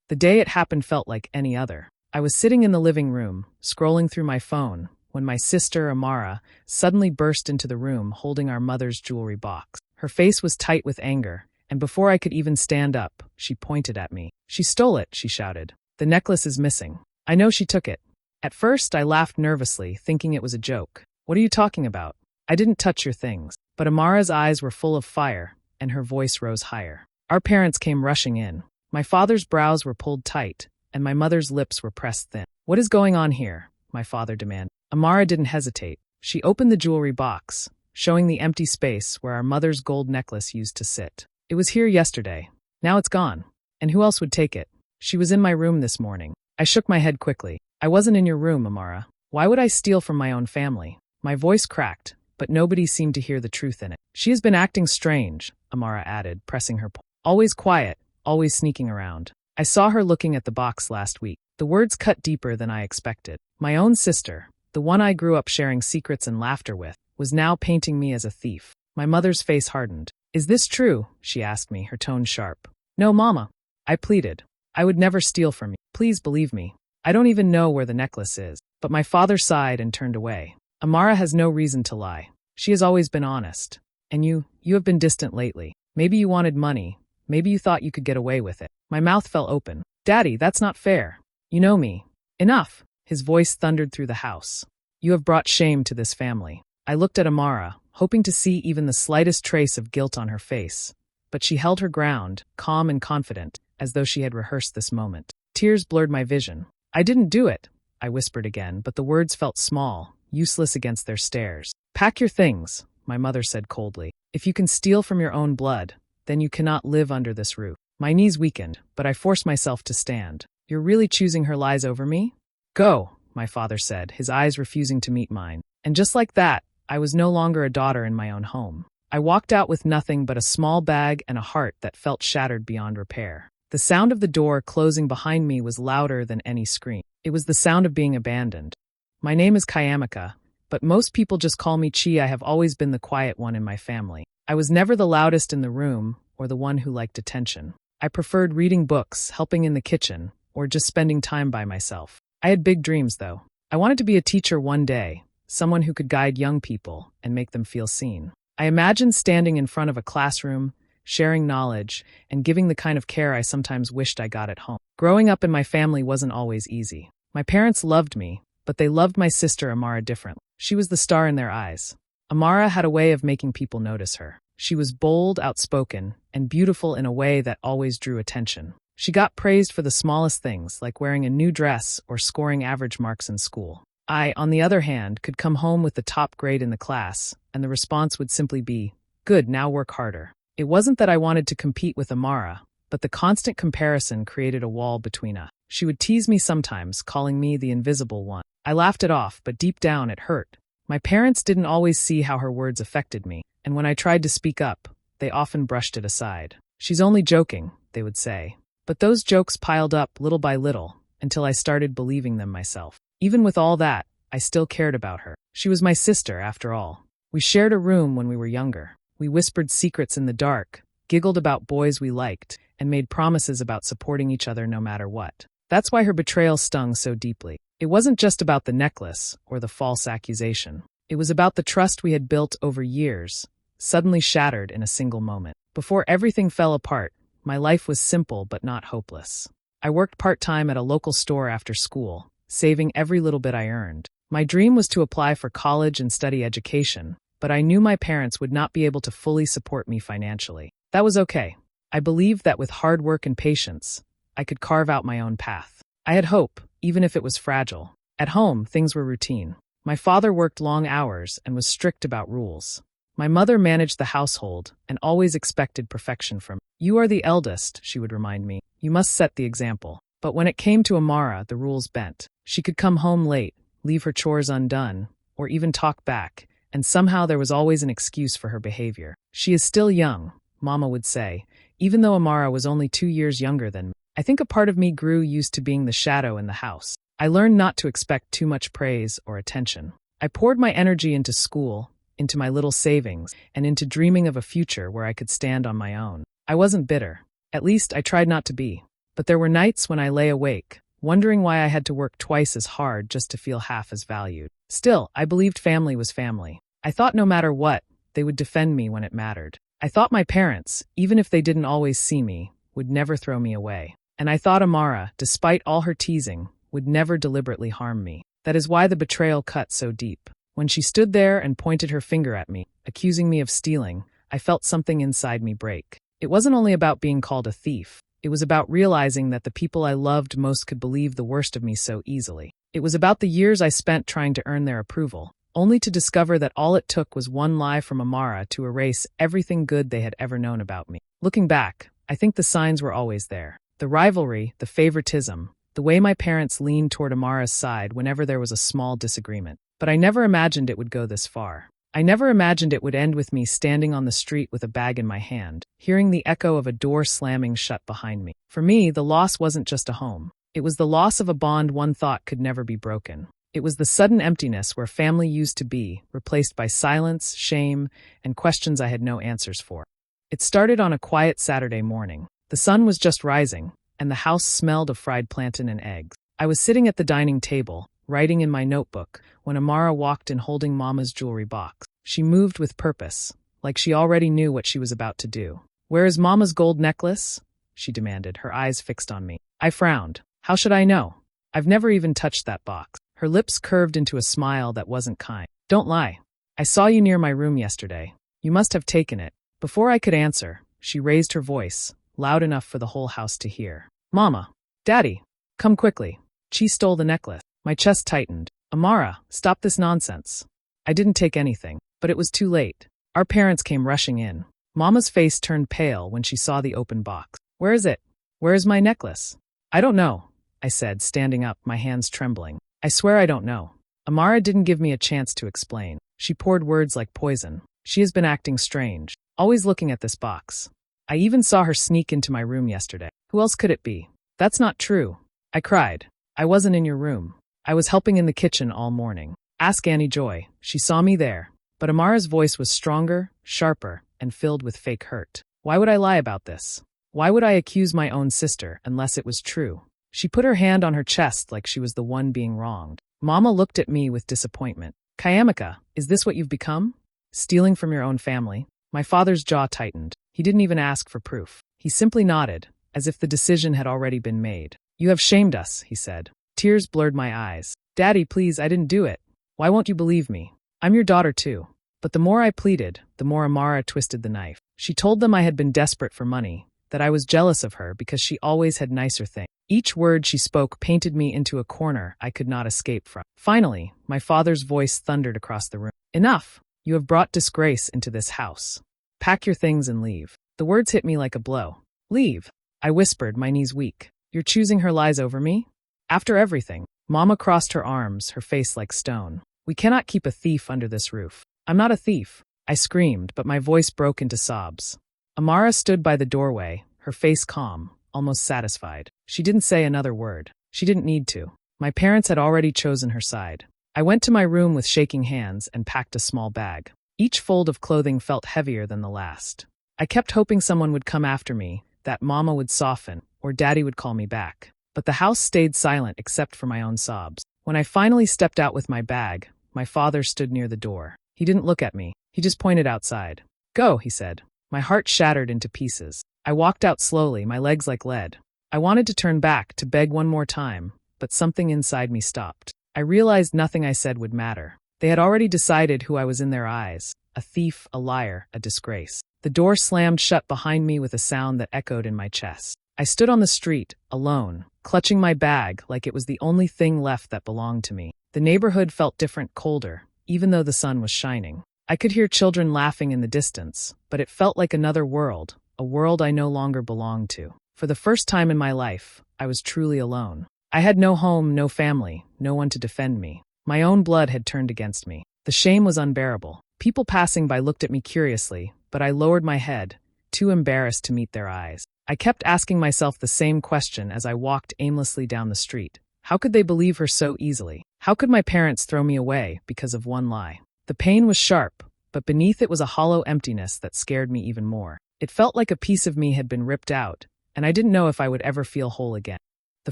The day it happened felt like any other. I was sitting in the living room, scrolling through my phone, when my sister, Amara, suddenly burst into the room holding our mother's jewelry box. Her face was tight with anger, and before I could even stand up, she pointed at me. "She stole it," she shouted. "The necklace is missing. I know she took it." At first, I laughed nervously, thinking it was a joke. "What are you talking about? I didn't touch your things." But Amara's eyes were full of fire, and her voice rose higher. Our parents came rushing in. My father's brows were pulled tight, and my mother's lips were pressed thin. "What is going on here?" my father demanded. Amara didn't hesitate. She opened the jewelry box, showing the empty space where our mother's gold necklace used to sit. "It was here yesterday. Now it's gone. And who else would take it? She was in my room this morning." I shook my head quickly. "I wasn't in your room, Amara. Why would I steal from my own family?" My voice cracked, but nobody seemed to hear the truth in it. "She has been acting strange," Amara added, pressing her point. "Always quiet, always sneaking around. I saw her looking at the box last week." The words cut deeper than I expected. My own sister, the one I grew up sharing secrets and laughter with, was now painting me as a thief. My mother's face hardened. "Is this true?" she asked me, her tone sharp. "No, Mama," I pleaded. "I would never steal from you. Please believe me. I don't even know where the necklace is." But my father sighed and turned away. "Amara has no reason to lie. She has always been honest. And you have been distant lately. Maybe you wanted money. Maybe you thought you could get away with it." My mouth fell open. "Daddy, that's not fair. You know me." "Enough." His voice thundered through the house. "You have brought shame to this family." I looked at Amara, hoping to see even the slightest trace of guilt on her face. But she held her ground, calm and confident, as though she had rehearsed this moment. Tears blurred my vision. "I didn't do it," I whispered again, but the words felt small, useless against their stares. "Pack your things," my mother said coldly. "If you can steal from your own blood, then you cannot live under this roof." My knees weakened, but I forced myself to stand. "You're really choosing her lies over me?" "Go," my father said, his eyes refusing to meet mine. And just like that, I was no longer a daughter in my own home. I walked out with nothing but a small bag and a heart that felt shattered beyond repair. The sound of the door closing behind me was louder than any scream. It was the sound of being abandoned. My name is Kayamika, but most people just call me Chi. I have always been the quiet one in my family. I was never the loudest in the room or the one who liked attention. I preferred reading books, helping in the kitchen, or just spending time by myself. I had big dreams, though. I wanted to be a teacher one day, someone who could guide young people and make them feel seen. I imagined standing in front of a classroom, sharing knowledge, and giving the kind of care I sometimes wished I got at home. Growing up in my family wasn't always easy. My parents loved me, but they loved my sister Amara differently. She was the star in their eyes. Amara had a way of making people notice her. She was bold, outspoken, and beautiful in a way that always drew attention. She got praised for the smallest things, like wearing a new dress or scoring average marks in school. I, on the other hand, could come home with the top grade in the class, and the response would simply be, "Good, now work harder." It wasn't that I wanted to compete with Amara, but the constant comparison created a wall between us. She would tease me sometimes, calling me the invisible one. I laughed it off, but deep down it hurt. My parents didn't always see how her words affected me, and when I tried to speak up, they often brushed it aside. "She's only joking," they would say. But those jokes piled up little by little, until I started believing them myself. Even with all that, I still cared about her. She was my sister, after all. We shared a room when we were younger. We whispered secrets in the dark, giggled about boys we liked, and made promises about supporting each other no matter what. That's why her betrayal stung so deeply. It wasn't just about the necklace or the false accusation. It was about the trust we had built over years, suddenly shattered in a single moment. Before everything fell apart, my life was simple but not hopeless. I worked part-time at a local store after school, saving every little bit I earned. My dream was to apply for college and study education, but I knew my parents would not be able to fully support me financially. That was okay. I believed that with hard work and patience, I could carve out my own path. I had hope, even if it was fragile. At home, things were routine. My father worked long hours and was strict about rules. My mother managed the household and always expected perfection from me. "You are the eldest," she would remind me. "You must set the example." But when it came to Amara, the rules bent. She could come home late, leave her chores undone, or even talk back, and somehow there was always an excuse for her behavior. "She is still young," Mama would say, even though Amara was only 2 years younger than me. I think a part of me grew used to being the shadow in the house. I learned not to expect too much praise or attention. I poured my energy into school, into my little savings, and into dreaming of a future where I could stand on my own. I wasn't bitter. At least I tried not to be. But there were nights when I lay awake, wondering why I had to work twice as hard just to feel half as valued. Still, I believed family was family. I thought no matter what, they would defend me when it mattered. I thought my parents, even if they didn't always see me, would never throw me away. And I thought Amara, despite all her teasing, would never deliberately harm me. That is why the betrayal cut so deep. When she stood there and pointed her finger at me, accusing me of stealing, I felt something inside me break. It wasn't only about being called a thief. It was about realizing that the people I loved most could believe the worst of me so easily. It was about the years I spent trying to earn their approval, only to discover that all it took was one lie from Amara to erase everything good they had ever known about me. Looking back, I think the signs were always there. The rivalry, the favoritism, the way my parents leaned toward Amara's side whenever there was a small disagreement. But I never imagined it would go this far. I never imagined it would end with me standing on the street with a bag in my hand, hearing the echo of a door slamming shut behind me. For me, the loss wasn't just a home. It was the loss of a bond one thought could never be broken. It was the sudden emptiness where family used to be, replaced by silence, shame, and questions I had no answers for. It started on a quiet Saturday morning. The sun was just rising, and the house smelled of fried plantain and eggs. I was sitting at the dining table, writing in my notebook, when Amara walked in holding Mama's jewelry box. She moved with purpose, like she already knew what she was about to do. "Where is Mama's gold necklace?" she demanded, her eyes fixed on me. I frowned. How should I know? I've never even touched that box. Her lips curved into a smile that wasn't kind. "Don't lie. I saw you near my room yesterday. You must have taken it." Before I could answer, she raised her voice, loud enough for the whole house to hear. "Mama! Daddy! Come quickly. She stole the necklace." My chest tightened. "Amara, stop this nonsense." I didn't take anything, but it was too late. Our parents came rushing in. Mama's face turned pale when she saw the open box. "Where is it? Where is my necklace?" "I don't know," I said, standing up, my hands trembling. "I swear I don't know." Amara didn't give me a chance to explain. She poured words like poison. "She has been acting strange, always looking at this box. I even saw her sneak into my room yesterday. Who else could it be?" "That's not true." I cried. "I wasn't in your room. I was helping in the kitchen all morning. Ask Annie Joy. She saw me there." But Amara's voice was stronger, sharper, and filled with fake hurt. Why would I lie about this? Why would I accuse my own sister unless it was true? She put her hand on her chest like she was the one being wronged. Mama looked at me with disappointment. "Kayamika, is this what you've become? Stealing from your own family?" My father's jaw tightened. He didn't even ask for proof. He simply nodded, as if the decision had already been made. "You have shamed us," he said. Tears blurred my eyes. "Daddy, please, I didn't do it. Why won't you believe me? I'm your daughter too." But the more I pleaded, the more Amara twisted the knife. She told them I had been desperate for money, that I was jealous of her because she always had nicer things. Each word she spoke painted me into a corner I could not escape from. Finally, my father's voice thundered across the room. "Enough! You have brought disgrace into this house. Pack your things and leave." The words hit me like a blow. "Leave," I whispered, my knees weak. "You're choosing her lies over me? After everything?" Mama crossed her arms, her face like stone. "We cannot keep a thief under this roof." "I'm not a thief," I screamed, but my voice broke into sobs. Amara stood by the doorway, her face calm, almost satisfied. She didn't say another word. She didn't need to. My parents had already chosen her side. I went to my room with shaking hands and packed a small bag. Each fold of clothing felt heavier than the last. I kept hoping someone would come after me, that Mama would soften, or Daddy would call me back. But the house stayed silent except for my own sobs. When I finally stepped out with my bag, my father stood near the door. He didn't look at me. He just pointed outside. "Go," he said. My heart shattered into pieces. I walked out slowly, my legs like lead. I wanted to turn back, to beg one more time, but something inside me stopped. I realized nothing I said would matter. They had already decided who I was in their eyes. A thief, a liar, a disgrace. The door slammed shut behind me with a sound that echoed in my chest. I stood on the street, alone, clutching my bag like it was the only thing left that belonged to me. The neighborhood felt different, colder, even though the sun was shining. I could hear children laughing in the distance, but it felt like another world, a world I no longer belonged to. For the first time in my life, I was truly alone. I had no home, no family, no one to defend me. My own blood had turned against me. The shame was unbearable. People passing by looked at me curiously, but I lowered my head, too embarrassed to meet their eyes. I kept asking myself the same question as I walked aimlessly down the street. How could they believe her so easily? How could my parents throw me away because of one lie? The pain was sharp, but beneath it was a hollow emptiness that scared me even more. It felt like a piece of me had been ripped out, and I didn't know if I would ever feel whole again. The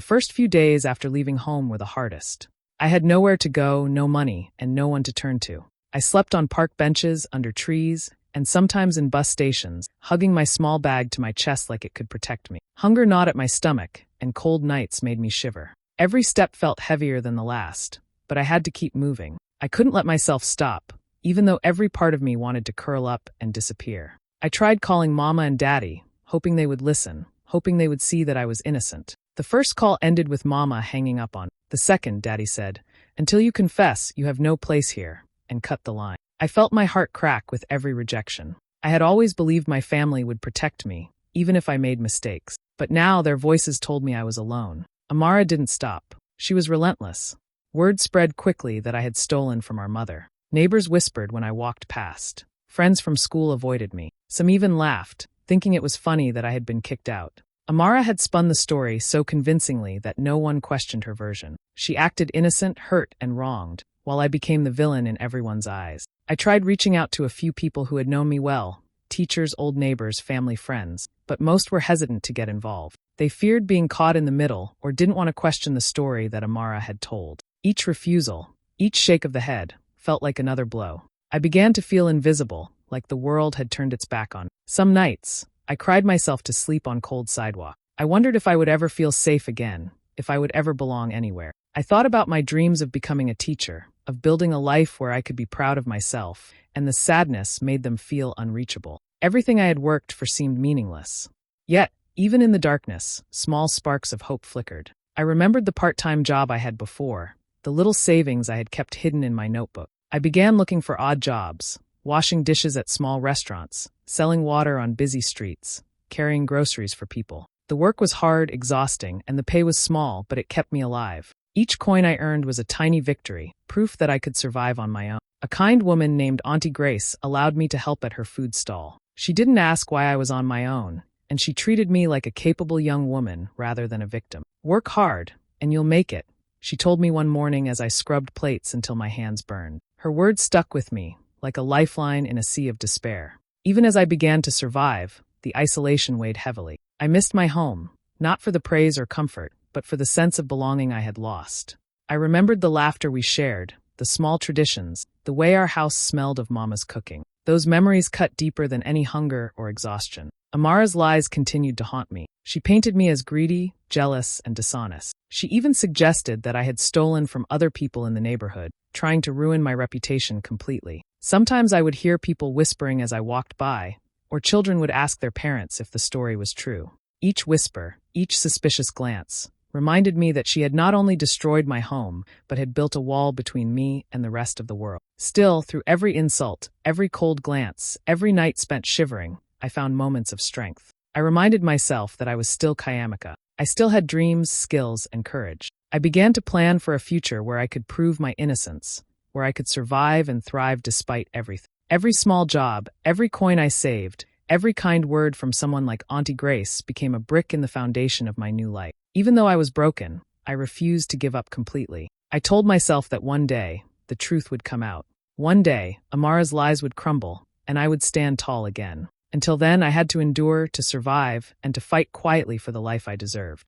first few days after leaving home were the hardest. I had nowhere to go, no money, and no one to turn to. I slept on park benches, under trees, and sometimes in bus stations, hugging my small bag to my chest like it could protect me. Hunger gnawed at my stomach, and cold nights made me shiver. Every step felt heavier than the last, but I had to keep moving. I couldn't let myself stop, even though every part of me wanted to curl up and disappear. I tried calling Mama and Daddy, hoping they would listen, hoping they would see that I was innocent. The first call ended with Mama hanging up on. The second, Daddy said, "Until you confess, you have no place here," and cut the line. I felt my heart crack with every rejection. I had always believed my family would protect me, even if I made mistakes. But now their voices told me I was alone. Amara didn't stop. She was relentless. Word spread quickly that I had stolen from our mother. Neighbors whispered when I walked past. Friends from school avoided me. Some even laughed, thinking it was funny that I had been kicked out. Amara had spun the story so convincingly that no one questioned her version. She acted innocent, hurt, and wronged, while I became the villain in everyone's eyes. I tried reaching out to a few people who had known me well, teachers, old neighbors, family friends, but most were hesitant to get involved. They feared being caught in the middle or didn't want to question the story that Amara had told. Each refusal, each shake of the head, felt like another blow. I began to feel invisible, like the world had turned its back on me. Some nights, I cried myself to sleep on cold sidewalk. I wondered if I would ever feel safe again, if I would ever belong anywhere. I thought about my dreams of becoming a teacher, of building a life where I could be proud of myself, and the sadness made them feel unreachable. Everything I had worked for seemed meaningless. Yet, even in the darkness, small sparks of hope flickered. I remembered the part-time job I had before, the little savings I had kept hidden in my notebook. I began looking for odd jobs, washing dishes at small restaurants, selling water on busy streets, carrying groceries for people. The work was hard, exhausting, and the pay was small, but it kept me alive. Each coin I earned was a tiny victory, proof that I could survive on my own. A kind woman named Auntie Grace allowed me to help at her food stall. She didn't ask why I was on my own, and she treated me like a capable young woman rather than a victim. "Work hard, and you'll make it," she told me one morning as I scrubbed plates until my hands burned. Her words stuck with me, like a lifeline in a sea of despair. Even as I began to survive, the isolation weighed heavily. I missed my home, not for the praise or comfort, but for the sense of belonging I had lost. I remembered the laughter we shared, the small traditions, the way our house smelled of Mama's cooking. Those memories cut deeper than any hunger or exhaustion. Amara's lies continued to haunt me. She painted me as greedy, jealous, and dishonest. She even suggested that I had stolen from other people in the neighborhood, trying to ruin my reputation completely. Sometimes I would hear people whispering as I walked by, or children would ask their parents if the story was true. Each whisper, each suspicious glance, reminded me that she had not only destroyed my home, but had built a wall between me and the rest of the world. Still, through every insult, every cold glance, every night spent shivering, I found moments of strength. I reminded myself that I was still Kayamika. I still had dreams, skills, and courage. I began to plan for a future where I could prove my innocence, where I could survive and thrive despite everything. Every small job, every coin I saved, every kind word from someone like Auntie Grace became a brick in the foundation of my new life. Even though I was broken, I refused to give up completely. I told myself that one day, the truth would come out. One day, Amara's lies would crumble, and I would stand tall again. Until then, I had to endure, to survive, and to fight quietly for the life I deserved.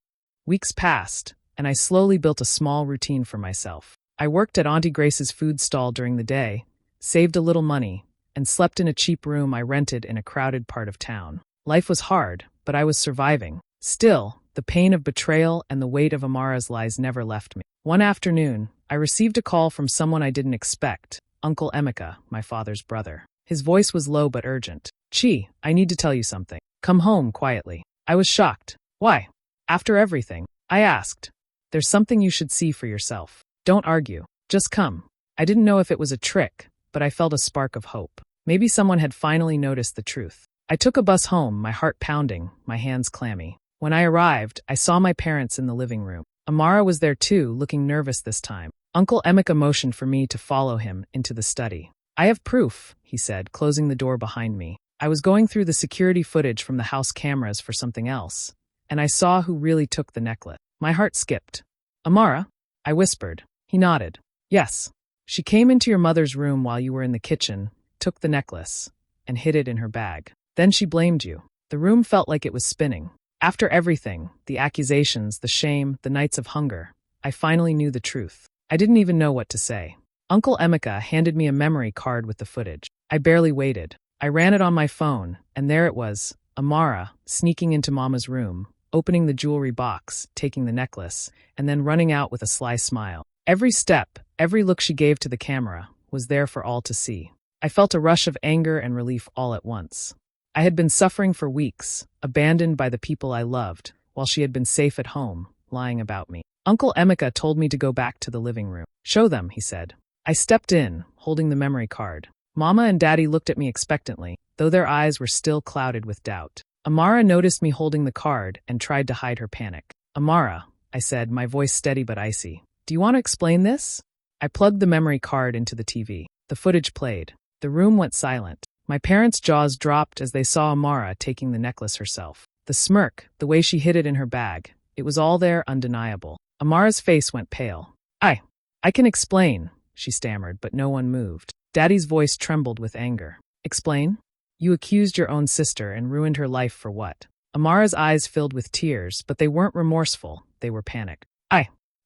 Weeks passed, and I slowly built a small routine for myself. I worked at Auntie Grace's food stall during the day, saved a little money, and slept in a cheap room I rented in a crowded part of town. Life was hard, but I was surviving. Still, the pain of betrayal and the weight of Amara's lies never left me. One afternoon, I received a call from someone I didn't expect, Uncle Emeka, my father's brother. His voice was low but urgent. "Chi, I need to tell you something. Come home quietly." I was shocked. "Why?" "After everything," I asked. "There's something you should see for yourself. Don't argue. Just come." I didn't know if it was a trick, but I felt a spark of hope. Maybe someone had finally noticed the truth. I took a bus home, my heart pounding, my hands clammy. When I arrived, I saw my parents in the living room. Amara was there too, looking nervous this time. Uncle Emeka motioned for me to follow him into the study. "I have proof," he said, closing the door behind me. I was going through the security footage from the house cameras for something else, and I saw who really took the necklace. My heart skipped. "Amara?" I whispered. He nodded. "Yes. She came into your mother's room while you were in the kitchen, took the necklace, and hid it in her bag. Then she blamed you." The room felt like it was spinning. After everything, the accusations, the shame, the nights of hunger, I finally knew the truth. I didn't even know what to say. Uncle Emeka handed me a memory card with the footage. I barely waited. I ran it on my phone, and there it was, Amara, sneaking into Mama's room, opening the jewelry box, taking the necklace, and then running out with a sly smile. Every step, every look she gave to the camera, was there for all to see. I felt a rush of anger and relief all at once. I had been suffering for weeks, abandoned by the people I loved, while she had been safe at home, lying about me. Uncle Emeka told me to go back to the living room. Show them, he said. I stepped in, holding the memory card. Mama and Daddy looked at me expectantly, though their eyes were still clouded with doubt. Amara noticed me holding the card and tried to hide her panic. Amara, I said, my voice steady but icy. Do you want to explain this? I plugged the memory card into the TV. The footage played. The room went silent. My parents' jaws dropped as they saw Amara taking the necklace herself. The smirk, the way she hid it in her bag, it was all there, undeniable. Amara's face went pale. I can explain, she stammered, but no one moved. Daddy's voice trembled with anger. Explain? You accused your own sister and ruined her life for what? Amara's eyes filled with tears, but they weren't remorseful, they were panicked.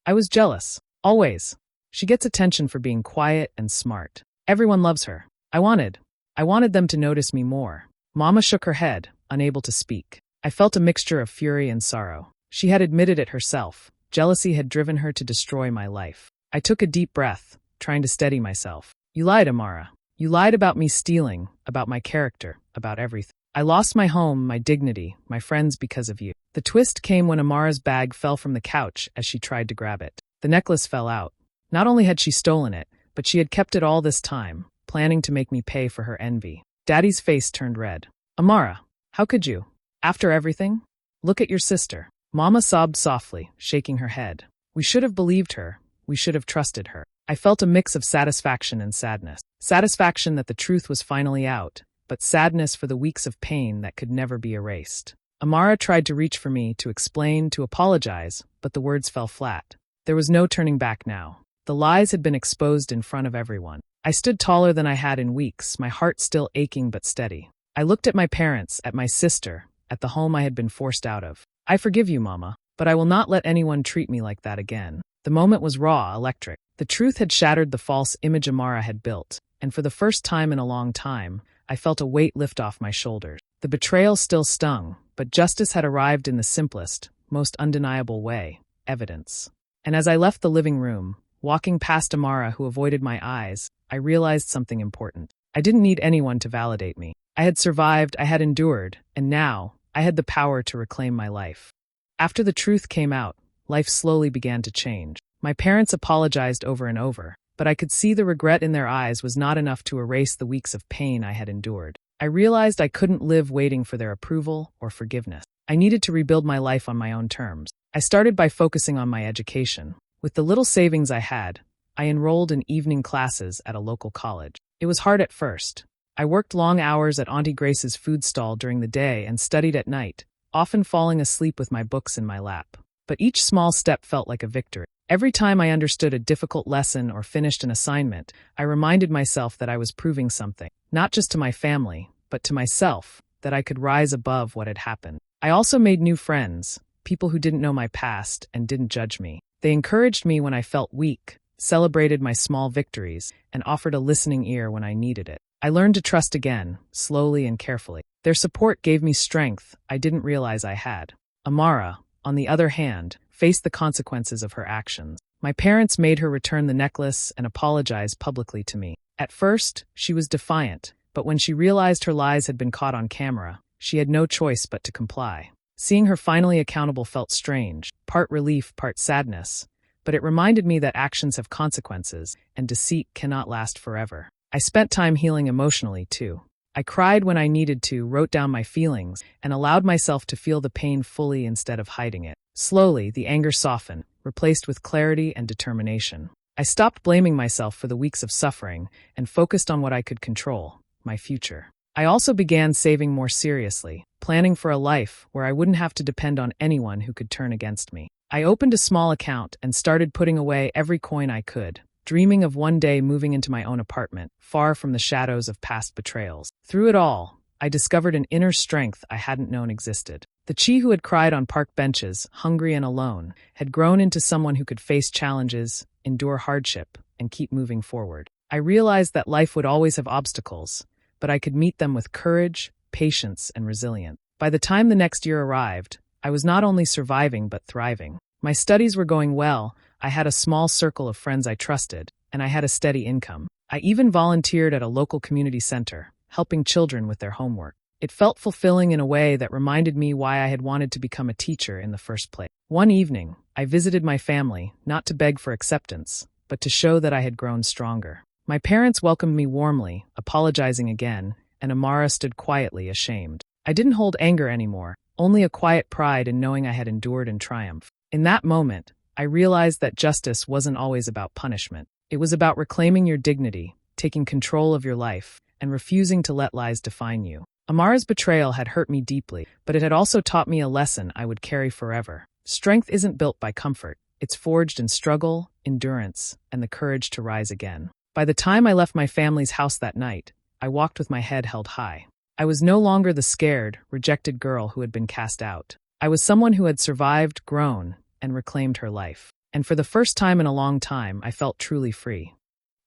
I was jealous. Always. She gets attention for being quiet and smart. Everyone loves her. I wanted them to notice me more. Mama shook her head, unable to speak. I felt a mixture of fury and sorrow. She had admitted it herself. Jealousy had driven her to destroy my life. I took a deep breath, trying to steady myself. You lied, Amara. You lied about me stealing, about my character, about everything. I lost my home, my dignity, my friends because of you. The twist came when Amara's bag fell from the couch as she tried to grab it. The necklace fell out. Not only had she stolen it, but she had kept it all this time, planning to make me pay for her envy. Daddy's face turned red. Amara, how could you? After everything? Look at your sister. Mama sobbed softly, shaking her head. We should have believed her. We should have trusted her. I felt a mix of satisfaction and sadness. Satisfaction that the truth was finally out, but sadness for the weeks of pain that could never be erased. Amara tried to reach for me, to explain, to apologize, but the words fell flat. There was no turning back now. The lies had been exposed in front of everyone. I stood taller than I had in weeks, my heart still aching but steady. I looked at my parents, at my sister, at the home I had been forced out of. I forgive you, Mama, but I will not let anyone treat me like that again. The moment was raw, electric. The truth had shattered the false image Amara had built, and for the first time in a long time, I felt a weight lift off my shoulders. The betrayal still stung, but justice had arrived in the simplest, most undeniable way: evidence. And as I left the living room, walking past Amara who avoided my eyes, I realized something important. I didn't need anyone to validate me. I had survived, I had endured, and now, I had the power to reclaim my life. After the truth came out, life slowly began to change. My parents apologized over and over, but I could see the regret in their eyes was not enough to erase the weeks of pain I had endured. I realized I couldn't live waiting for their approval or forgiveness. I needed to rebuild my life on my own terms. I started by focusing on my education. With the little savings I had, I enrolled in evening classes at a local college. It was hard at first. I worked long hours at Auntie Grace's food stall during the day and studied at night, often falling asleep with my books in my lap. But each small step felt like a victory. Every time I understood a difficult lesson or finished an assignment, I reminded myself that I was proving something, not just to my family, but to myself, that I could rise above what had happened. I also made new friends, people who didn't know my past and didn't judge me. They encouraged me when I felt weak, celebrated my small victories, and offered a listening ear when I needed it. I learned to trust again, slowly and carefully. Their support gave me strength I didn't realize I had. Amara, on the other hand, faced the consequences of her actions. My parents made her return the necklace and apologize publicly to me. At first, she was defiant, but when she realized her lies had been caught on camera, she had no choice but to comply. Seeing her finally accountable felt strange, part relief, part sadness, but it reminded me that actions have consequences, and deceit cannot last forever. I spent time healing emotionally, too. I cried when I needed to, wrote down my feelings, and allowed myself to feel the pain fully instead of hiding it. Slowly, the anger softened, replaced with clarity and determination. I stopped blaming myself for the weeks of suffering and focused on what I could control, my future. I also began saving more seriously, planning for a life where I wouldn't have to depend on anyone who could turn against me. I opened a small account and started putting away every coin I could, dreaming of one day moving into my own apartment, far from the shadows of past betrayals. Through it all, I discovered an inner strength I hadn't known existed. The Chi who had cried on park benches, hungry and alone, had grown into someone who could face challenges, endure hardship, and keep moving forward. I realized that life would always have obstacles, but I could meet them with courage, patience, and resilience. By the time the next year arrived, I was not only surviving but thriving. My studies were going well, I had a small circle of friends I trusted, and I had a steady income. I even volunteered at a local community center, helping children with their homework. It felt fulfilling in a way that reminded me why I had wanted to become a teacher in the first place. One evening, I visited my family, not to beg for acceptance, but to show that I had grown stronger. My parents welcomed me warmly, apologizing again, and Amara stood quietly, ashamed. I didn't hold anger anymore, only a quiet pride in knowing I had endured and triumphed. In that moment, I realized that justice wasn't always about punishment. It was about reclaiming your dignity, taking control of your life, and refusing to let lies define you. Amara's betrayal had hurt me deeply, but it had also taught me a lesson I would carry forever. Strength isn't built by comfort. It's forged in struggle, endurance, and the courage to rise again. By the time I left my family's house that night, I walked with my head held high. I was no longer the scared, rejected girl who had been cast out. I was someone who had survived, grown, and reclaimed her life. And for the first time in a long time, I felt truly free.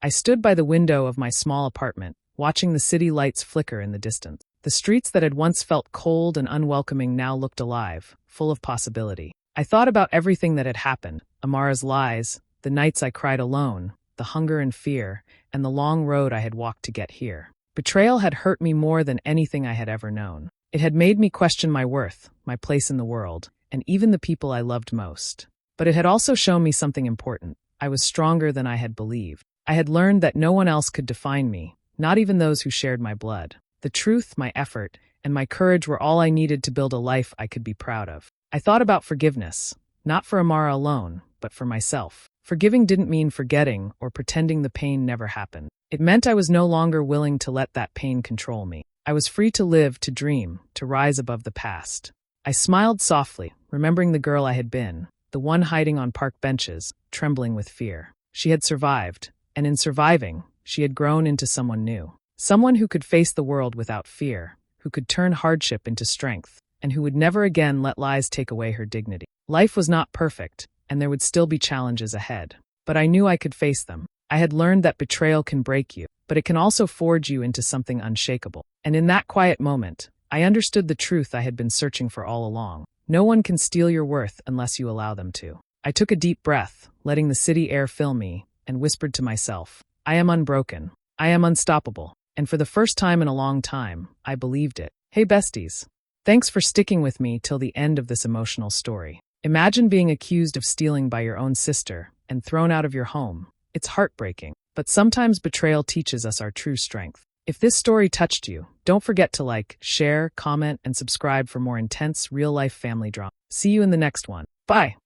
I stood by the window of my small apartment, watching the city lights flicker in the distance. The streets that had once felt cold and unwelcoming now looked alive, full of possibility. I thought about everything that had happened, Amara's lies, the nights I cried alone, the hunger and fear, and the long road I had walked to get here. Betrayal had hurt me more than anything I had ever known. It had made me question my worth, my place in the world, and even the people I loved most. But it had also shown me something important. I was stronger than I had believed. I had learned that no one else could define me, not even those who shared my blood. The truth, my effort, and my courage were all I needed to build a life I could be proud of. I thought about forgiveness, not for Amara alone, but for myself. Forgiving didn't mean forgetting or pretending the pain never happened. It meant I was no longer willing to let that pain control me. I was free to live, to dream, to rise above the past. I smiled softly, remembering the girl I had been, the one hiding on park benches, trembling with fear. She had survived, and in surviving, she had grown into someone new. Someone who could face the world without fear, who could turn hardship into strength, and who would never again let lies take away her dignity. Life was not perfect, and there would still be challenges ahead. But I knew I could face them. I had learned that betrayal can break you, but it can also forge you into something unshakable. And in that quiet moment, I understood the truth I had been searching for all along. No one can steal your worth unless you allow them to. I took a deep breath, letting the city air fill me, and whispered to myself, I am unbroken. I am unstoppable. And for the first time in a long time, I believed it. Hey besties. Thanks for sticking with me till the end of this emotional story. Imagine being accused of stealing by your own sister and thrown out of your home. It's heartbreaking, but sometimes betrayal teaches us our true strength. If this story touched you, don't forget to like, share, comment, and subscribe for more intense real-life family drama. See you in the next one. Bye!